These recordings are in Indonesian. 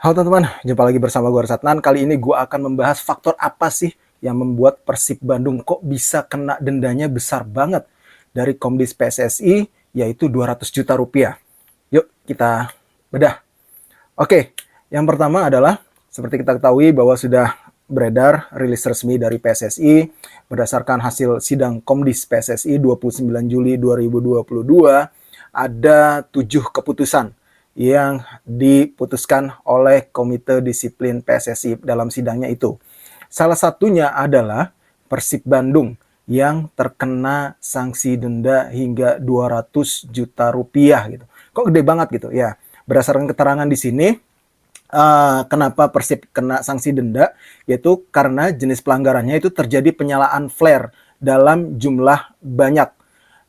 Halo teman-teman, jumpa lagi bersama gue Ratnan. Kali ini gue akan membahas faktor apa sih yang membuat Persib Bandung kok bisa kena dendanya besar banget dari Komdis PSSI, yaitu 200 juta rupiah. Yuk kita bedah. Oke, yang pertama adalah seperti kita ketahui bahwa sudah beredar rilis resmi dari PSSI berdasarkan hasil sidang Komdis PSSI 29 Juli 2022, ada 7 keputusan yang diputuskan oleh Komite Disiplin PSSI dalam sidangnya itu. Salah satunya adalah Persib Bandung yang terkena sanksi denda hingga 200 juta rupiah gitu. Kok gede banget gitu ya. Berdasarkan keterangan di sini, kenapa Persib kena sanksi denda, yaitu karena jenis pelanggarannya itu terjadi penyalaan flare dalam jumlah banyak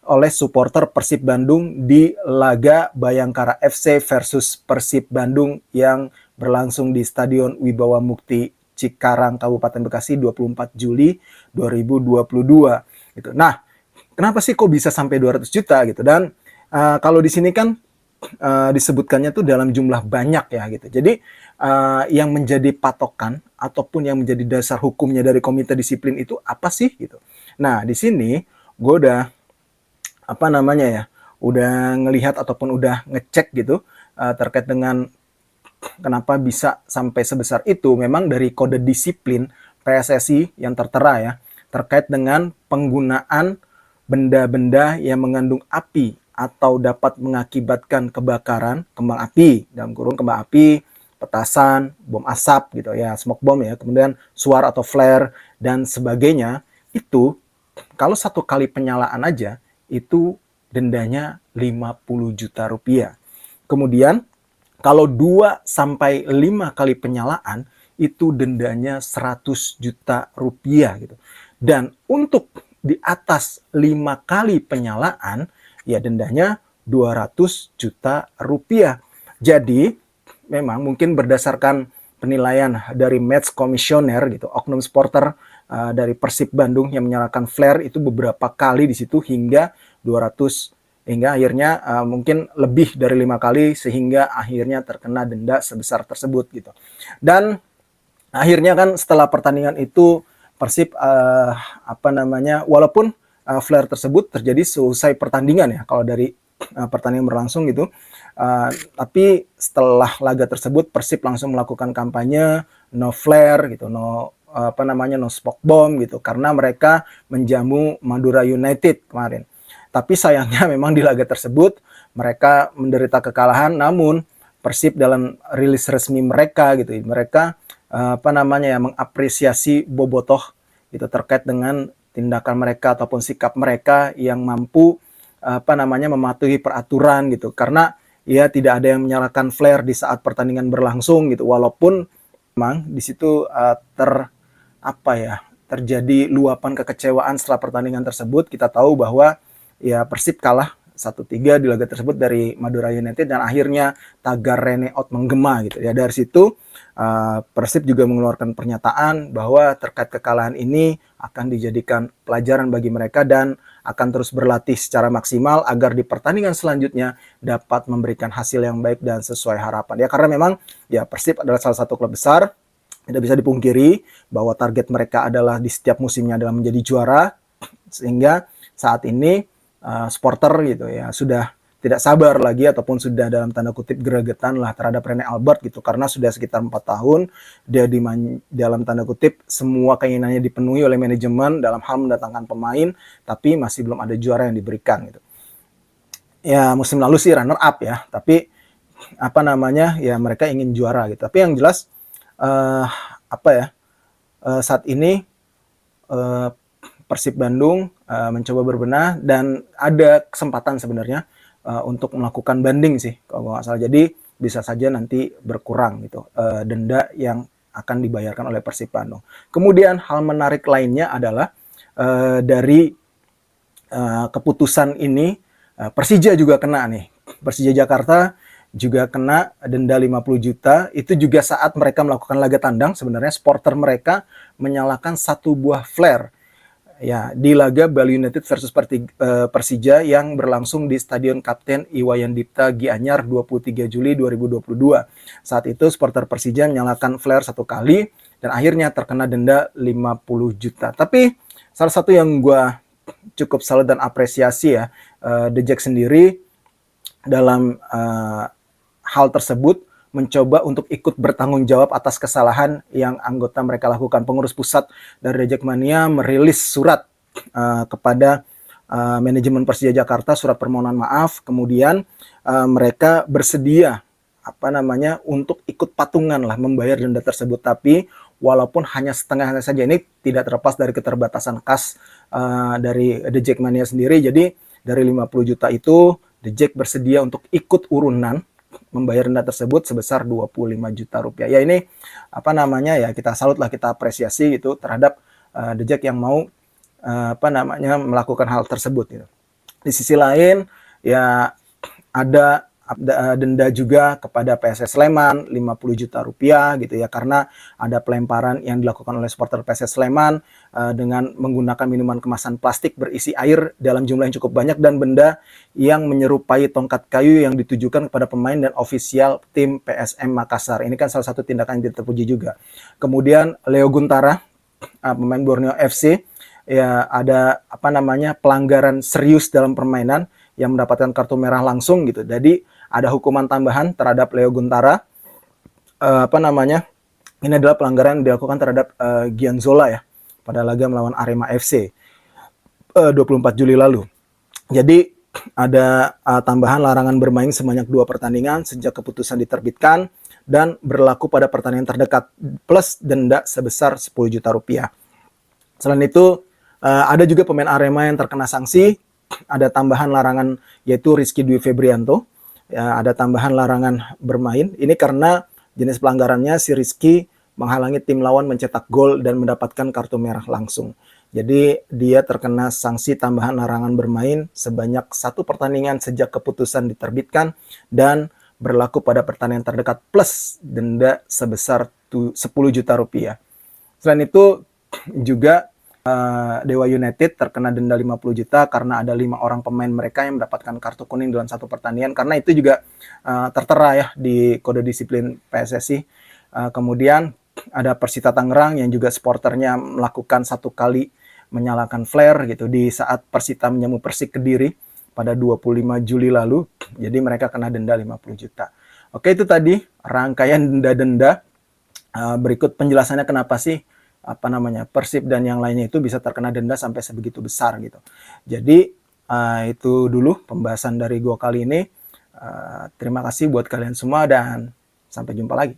oleh supporter Persib Bandung di laga Bayangkara FC versus Persib Bandung yang berlangsung di Stadion Wibawa Mukti Cikarang, Kabupaten Bekasi 24 Juli 2022 gitu. Nah, kenapa sih kok bisa sampai 200 juta gitu? Dan kalau di sini kan disebutkannya tuh dalam jumlah banyak ya gitu. Jadi yang menjadi patokan ataupun yang menjadi dasar hukumnya dari komite disiplin itu apa sih gitu. Nah, di sini gue udah udah ngelihat ataupun udah ngecek gitu terkait dengan kenapa bisa sampai sebesar itu. Memang dari kode disiplin PSSI yang tertera ya, terkait dengan penggunaan benda-benda yang mengandung api atau dapat mengakibatkan kebakaran, kembang api, dalam kurung kembang api, petasan, bom asap gitu ya, smoke bomb ya, kemudian suar atau flare dan sebagainya. Itu kalau satu kali penyalaan aja itu dendanya 50 juta rupiah. Kemudian kalau 2 sampai 5 kali penyalaan itu dendanya 100 juta rupiah gitu. Dan untuk di atas 5 kali penyalaan ya dendanya 200 juta rupiah. Jadi memang mungkin berdasarkan penilaian dari match komisioner gitu, oknum supporter dari Persib Bandung yang menyalakan flare itu beberapa kali di situ hingga 200, hingga akhirnya mungkin lebih dari 5 kali sehingga akhirnya terkena denda sebesar tersebut gitu. Dan akhirnya kan setelah pertandingan itu Persib walaupun flare tersebut terjadi selesai pertandingan ya kalau dari pertandingan berlangsung gitu. Tapi setelah laga tersebut Persib langsung melakukan kampanye no flare gitu, no smoke bomb gitu, karena mereka menjamu Madura United kemarin. Tapi sayangnya memang di laga tersebut mereka menderita kekalahan, namun Persib dalam rilis resmi mereka gitu, mereka mengapresiasi Bobotoh gitu terkait dengan tindakan mereka ataupun sikap mereka yang mampu mematuhi peraturan gitu, karena ya tidak ada yang menyalakan flare di saat pertandingan berlangsung gitu, walaupun memang di situ terjadi luapan kekecewaan setelah pertandingan tersebut. Kita tahu bahwa ya Persib kalah 1-3 di laga tersebut dari Madura United dan akhirnya tagar Rene Out menggema gitu ya. Dari situ Persib juga mengeluarkan pernyataan bahwa terkait kekalahan ini akan dijadikan pelajaran bagi mereka dan akan terus berlatih secara maksimal agar di pertandingan selanjutnya dapat memberikan hasil yang baik dan sesuai harapan. Ya karena memang ya Persib adalah salah satu klub besar, tidak bisa dipungkiri bahwa target mereka adalah di setiap musimnya adalah menjadi juara, sehingga saat ini supporter gitu ya sudah tidak sabar lagi ataupun sudah dalam tanda kutip gregetan lah terhadap Rene Albert gitu, karena sudah sekitar 4 tahun dia dalam tanda kutip semua keinginannya dipenuhi oleh manajemen dalam hal mendatangkan pemain, tapi masih belum ada juara yang diberikan gitu. Ya musim lalu sih runner up ya, tapi ya mereka ingin juara gitu. Tapi yang jelas saat ini Persib Bandung mencoba berbenah dan ada kesempatan sebenarnya untuk melakukan banding sih kalau nggak salah. Jadi bisa saja nanti berkurang gitu denda yang akan dibayarkan oleh Persib Bandung. Kemudian hal menarik lainnya adalah dari keputusan ini Persija juga kena nih. Persija Jakarta juga kena denda 50 juta. Itu juga saat mereka melakukan laga tandang, sebenarnya supporter mereka menyalakan satu buah flare Ya, di laga Bali United versus Persija yang berlangsung di Stadion Kapten Iwayan Dipta Gianyar 23 Juli 2022. Saat itu supporter Persija menyalakan flare 1 kali dan akhirnya terkena denda 50 juta. Tapi salah satu yang gue cukup salut dan apresiasi ya, The Jack sendiri dalam hal tersebut mencoba untuk ikut bertanggung jawab atas kesalahan yang anggota mereka lakukan. Pengurus pusat dari The Jackmania merilis surat kepada manajemen Persija Jakarta, surat permohonan maaf. Kemudian mereka bersedia untuk ikut patungan lah membayar denda tersebut. Tapi walaupun hanya setengahnya saja, ini tidak terlepas dari keterbatasan kas dari The Jackmania sendiri. Jadi dari 50 juta itu The Jack bersedia untuk ikut urunan membayar denda tersebut sebesar 25 juta rupiah. Ya ini ya kita salut lah, kita apresiasi gitu terhadap The Jack yang mau melakukan hal tersebut gitu. Di sisi lain ya ada denda juga kepada PSS Sleman 50 juta rupiah gitu ya, karena ada pelemparan yang dilakukan oleh supporter PSS Sleman dengan menggunakan minuman kemasan plastik berisi air dalam jumlah yang cukup banyak dan benda yang menyerupai tongkat kayu yang ditujukan kepada pemain dan ofisial tim PSM Makassar. Ini kan salah satu tindakan yang tidak terpuji juga. Kemudian Leo Guntara, pemain Borneo FC, ya ada pelanggaran serius dalam permainan yang mendapatkan kartu merah langsung gitu. Jadi ada hukuman tambahan terhadap Leo Guntara. Ini adalah pelanggaran yang dilakukan terhadap Gianzola ya pada laga melawan Arema FC 24 Juli lalu. Jadi ada tambahan larangan bermain sebanyak 2 pertandingan sejak keputusan diterbitkan dan berlaku pada pertandingan terdekat plus denda sebesar 10 juta rupiah. Selain itu ada juga pemain Arema yang terkena sanksi. Ada tambahan larangan yaitu Rizky Dwi Febrianto. Ya, ada tambahan larangan bermain. Ini karena jenis pelanggarannya si Rizky menghalangi tim lawan mencetak gol dan mendapatkan kartu merah langsung. Jadi dia terkena sanksi tambahan larangan bermain sebanyak 1 pertandingan sejak keputusan diterbitkan dan berlaku pada pertandingan terdekat plus denda sebesar 10 juta rupiah. Selain itu juga Dewa United terkena denda 50 juta karena ada 5 orang pemain mereka yang mendapatkan kartu kuning dalam 1 pertandingan, karena itu juga tertera ya di kode disiplin PSSI. Kemudian ada Persita Tangerang yang juga supporternya melakukan 1 kali menyalakan flare gitu di saat Persita menjamu Persik Kediri pada 25 Juli lalu. Jadi mereka kena denda 50 juta. Oke, itu tadi rangkaian denda-denda. Berikut penjelasannya kenapa sih Persib dan yang lainnya itu bisa terkena denda sampai sebegitu besar gitu. Jadi itu dulu pembahasan dari gua kali ini. Terima kasih buat kalian semua dan sampai jumpa lagi.